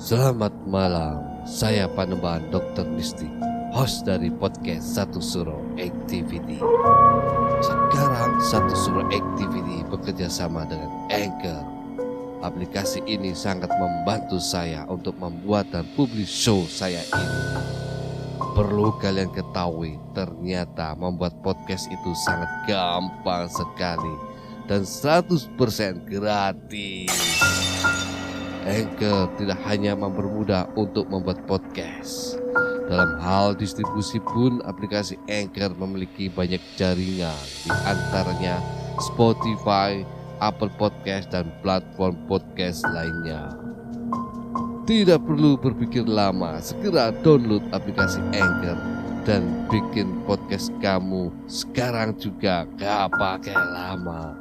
Selamat malam, saya Panembahan Dr. Mistik, host dari podcast Satu Suro Activity. Sekarang Satu Suro Activity bekerja sama dengan Anchor. Aplikasi ini sangat membantu saya untuk membuat dan publish show saya ini. Perlu kalian ketahui, ternyata membuat podcast itu sangat gampang sekali dan 100% gratis. Anchor tidak hanya mempermudah untuk membuat podcast. Dalam hal distribusi pun aplikasi Anchor memiliki banyak jaringan, di antaranya Spotify, Apple Podcast, dan platform podcast lainnya. Tidak perlu berpikir lama, segera download aplikasi Anchor dan bikin podcast kamu sekarang juga, gak pakai lama.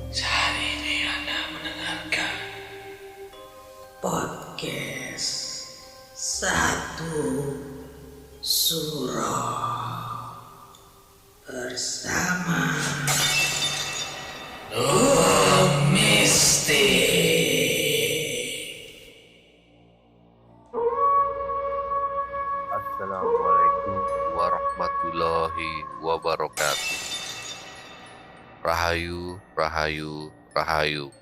Saat ini Anda mendengarkan podcast Satu Suro bersama Dr. Mistik. Assalamualaikum warahmatullahi wabarakatuh. Rahayu, rahayu, rahayu.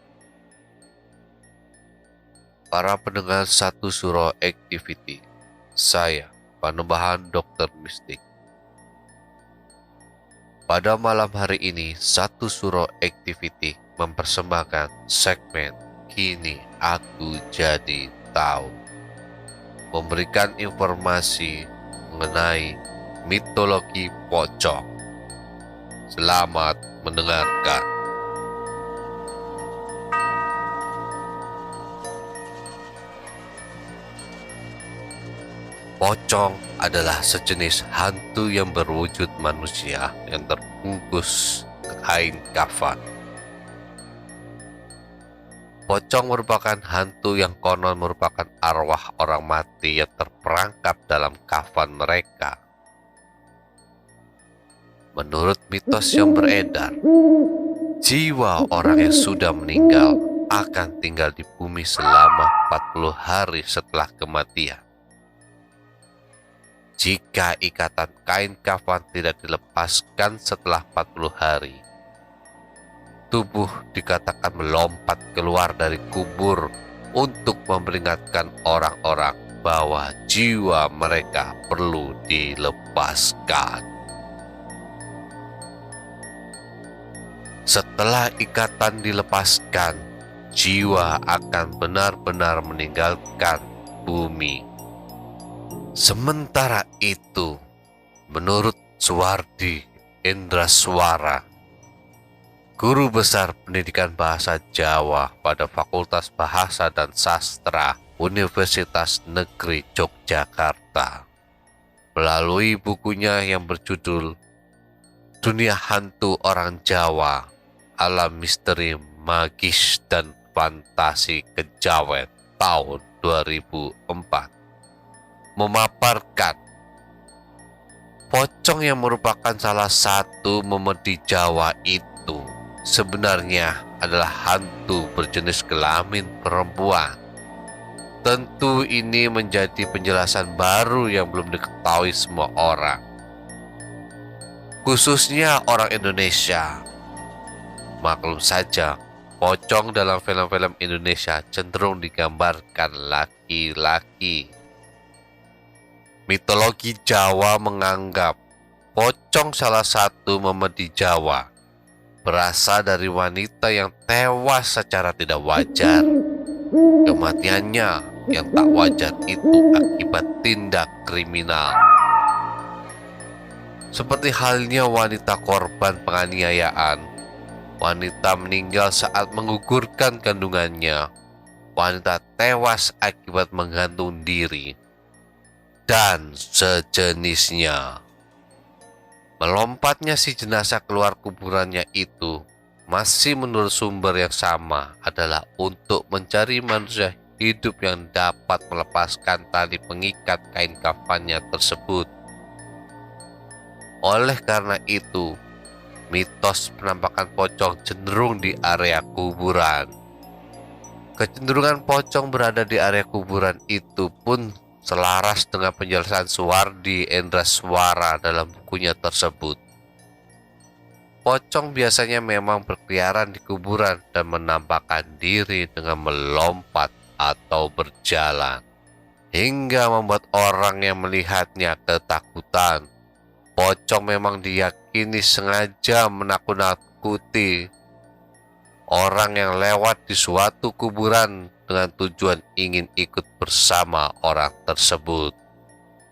Para pendengar Satu Suro Activity, saya Panembahan Dr. Mistik. Pada malam hari ini, Satu Suro Activity mempersembahkan segmen Kini Aku Jadi Tahu, memberikan informasi mengenai mitologi pocong. Selamat mendengarkan. Pocong adalah sejenis hantu yang berwujud manusia yang terbungkus kain kafan. Pocong merupakan hantu yang konon merupakan arwah orang mati yang terperangkap dalam kafan mereka. Menurut mitos yang beredar, jiwa orang yang sudah meninggal akan tinggal di bumi selama 40 hari setelah kematian. Jika ikatan kain kafan tidak dilepaskan setelah 40 hari, tubuh dikatakan melompat keluar dari kubur untuk memperingatkan orang-orang bahwa jiwa mereka perlu dilepaskan. Setelah ikatan dilepaskan, jiwa akan benar-benar meninggalkan bumi. Sementara itu, menurut Suwardi Indraswara, guru besar pendidikan bahasa Jawa pada Fakultas Bahasa dan Sastra Universitas Negeri Yogyakarta, melalui bukunya yang berjudul Dunia Hantu Orang Jawa, Alam Misteri Magis dan Fantasi Kejawen tahun 2004, memaparkan pocong yang merupakan salah satu memedi Jawa itu sebenarnya adalah hantu berjenis kelamin perempuan. Tentu ini menjadi penjelasan baru yang belum diketahui semua orang, khususnya orang Indonesia. Maklum saja, pocong dalam film-film Indonesia cenderung digambarkan laki-laki. Mitologi Jawa menganggap pocong salah satu memedi Jawa berasal dari wanita yang tewas secara tidak wajar. Kematiannya yang tak wajar itu akibat tindak kriminal. Seperti halnya wanita korban penganiayaan, wanita meninggal saat menggugurkan kandungannya, wanita tewas akibat menggantung diri, dan sejenisnya. Melompatnya si jenazah keluar kuburannya itu masih menurut sumber yang sama adalah untuk mencari manusia hidup yang dapat melepaskan tali pengikat kain kafannya tersebut. Oleh karena itu, mitos penampakan pocong cenderung di area kuburan. Kecenderungan pocong berada di area kuburan itu pun selaras dengan penjelasan Suwardi Endraswara dalam bukunya tersebut. Pocong biasanya memang berkeliaran di kuburan dan menampakkan diri dengan melompat atau berjalan, hingga membuat orang yang melihatnya ketakutan. Pocong memang diyakini sengaja menakut-nakuti orang yang lewat di suatu kuburan dengan tujuan ingin ikut bersama orang tersebut.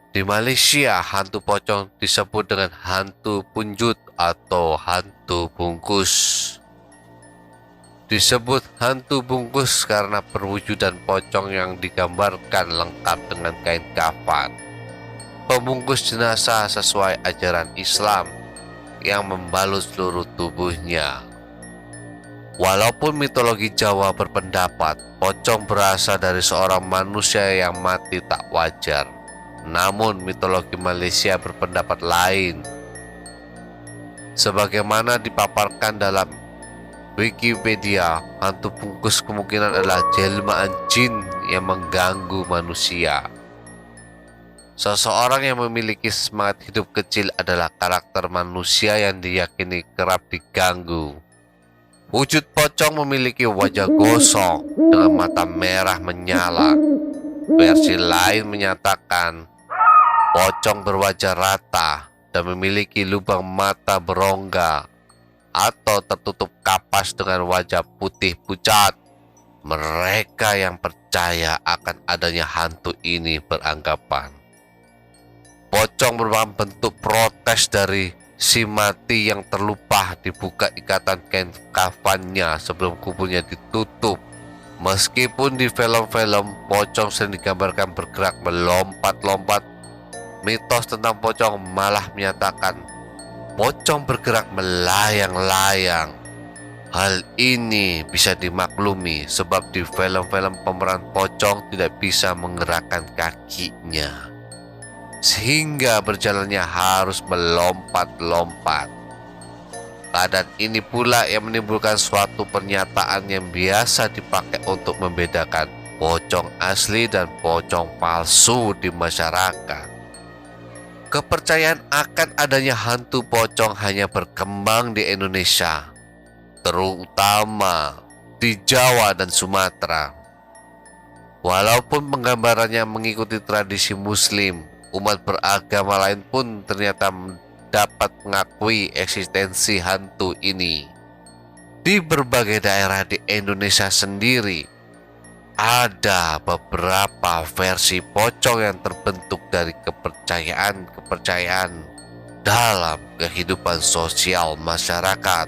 Di Malaysia, hantu pocong disebut dengan hantu punjut atau hantu bungkus. Disebut hantu bungkus karena perwujudan pocong yang digambarkan lengkap dengan kain kafan, pembungkus jenazah sesuai ajaran Islam yang membalut seluruh tubuhnya. Walaupun mitologi Jawa berpendapat pocong berasal dari seorang manusia yang mati tak wajar, namun mitologi Malaysia berpendapat lain. Sebagaimana dipaparkan dalam Wikipedia, hantu bungkus kemungkinan adalah jelmaan jin yang mengganggu manusia. Seseorang yang memiliki semangat hidup kecil adalah karakter manusia yang diyakini kerap diganggu. Wujud pocong memiliki wajah gosong dengan mata merah menyala. Versi lain menyatakan pocong berwajah rata dan memiliki lubang mata berongga atau tertutup kapas dengan wajah putih pucat. Mereka yang percaya akan adanya hantu ini beranggapan pocong merupakan bentuk protes dari si mati yang terlupa dibuka ikatan kain kafannya sebelum kuburnya ditutup. Meskipun di film-film pocong sering digambarkan bergerak melompat-lompat, mitos tentang pocong malah menyatakan pocong bergerak melayang-layang. Hal ini bisa dimaklumi sebab di film-film pemeran pocong tidak bisa menggerakkan kakinya, sehingga berjalannya harus melompat-lompat. Keadaan ini pula yang menimbulkan suatu pernyataan yang biasa dipakai untuk membedakan pocong asli dan pocong palsu di masyarakat. Kepercayaan akan adanya hantu pocong hanya berkembang di Indonesia, terutama di Jawa dan Sumatera. Walaupun penggambarannya mengikuti tradisi Muslim, umat beragama lain pun ternyata dapat mengakui eksistensi hantu ini. Di berbagai daerah di Indonesia sendiri, ada beberapa versi pocong yang terbentuk dari kepercayaan dalam kehidupan sosial masyarakat.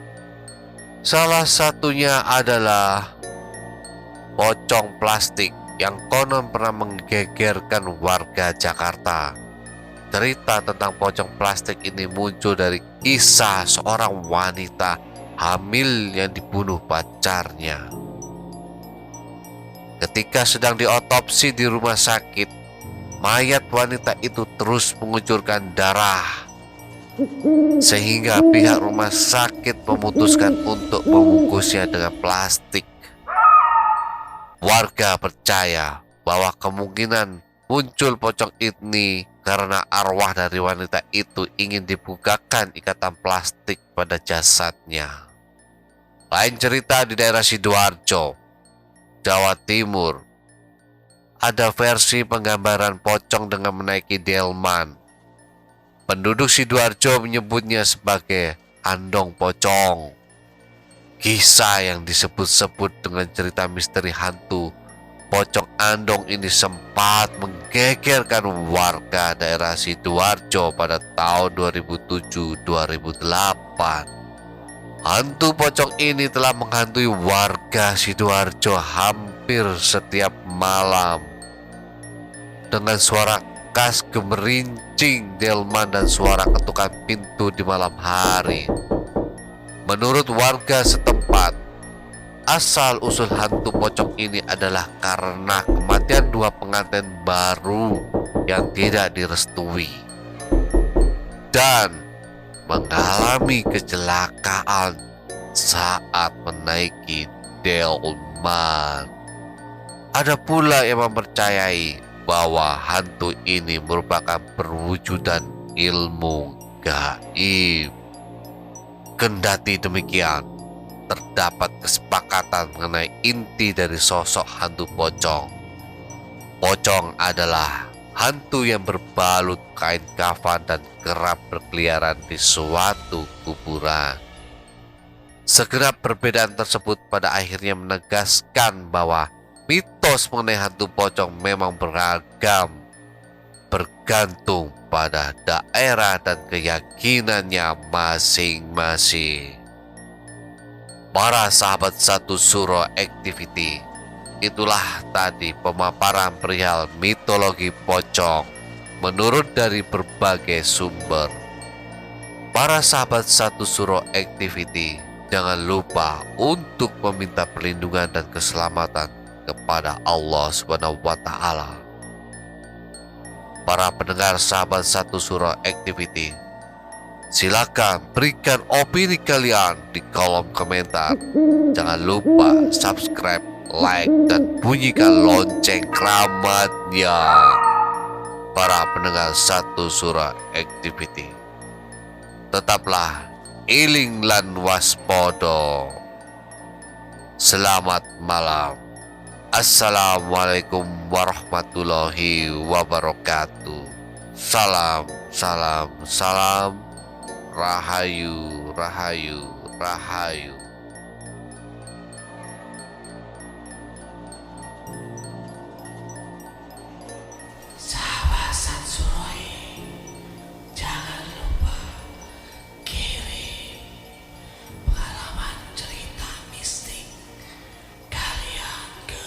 Salah satunya adalah pocong plastik yang konon pernah menggegerkan warga Jakarta. Cerita tentang pocong plastik ini muncul dari kisah seorang wanita hamil yang dibunuh pacarnya. Ketika sedang diotopsi di rumah sakit, mayat wanita itu terus mengucurkan darah, sehingga pihak rumah sakit memutuskan untuk membungkusnya dengan plastik. Warga percaya bahwa kemungkinan muncul pocong ini karena arwah dari wanita itu ingin dibukakan ikatan plastik pada jasadnya. Lain cerita di daerah Sidoarjo, Jawa Timur. Ada versi penggambaran pocong dengan menaiki delman. Penduduk Sidoarjo menyebutnya sebagai andong pocong. Kisah yang disebut-sebut dengan cerita misteri hantu pocong andong ini sempat menggegerkan warga daerah Sidoarjo pada tahun 2007-2008. Hantu pocong ini telah menghantui warga Sidoarjo hampir setiap malam dengan suara bekas gemerincing delman dan suara ketukan pintu di malam hari. Menurut warga setempat, asal-usul hantu pocong ini adalah karena kematian 2 pengantin baru yang tidak direstui dan mengalami kecelakaan saat menaiki delman. Ada pula yang mempercayai bahwa hantu ini merupakan perwujudan ilmu gaib. Kendati demikian, terdapat kesepakatan mengenai inti dari sosok hantu pocong. Pocong adalah hantu yang berbalut kain kafan dan kerap berkeliaran di suatu kuburan. Segenap perbedaan tersebut pada akhirnya menegaskan bahwa mitos mengenai hantu pocong memang beragam, bergantung pada daerah dan keyakinannya masing-masing. Para sahabat Satu Suro Activity, itulah tadi pemaparan perihal mitologi pocong menurut dari berbagai sumber. Para sahabat Satu Suro Activity, jangan lupa untuk meminta perlindungan dan keselamatan kepada Allah Subhanahu wa Ta'ala. Para pendengar sahabat Satu Suro Activity, silakan berikan opini kalian di kolom komentar. Jangan lupa subscribe, like, dan bunyikan lonceng keramatnya. Para pendengar Satu Suro Activity, tetaplah eling lan waspodo. Selamat malam. Assalamualaikum warahmatullahi wabarakatuh. Salam, salam, salam. Rahayu, rahayu, rahayu. Sahabat Satsuroi, jangan lupa kirim pengalaman cerita mistik kalian ke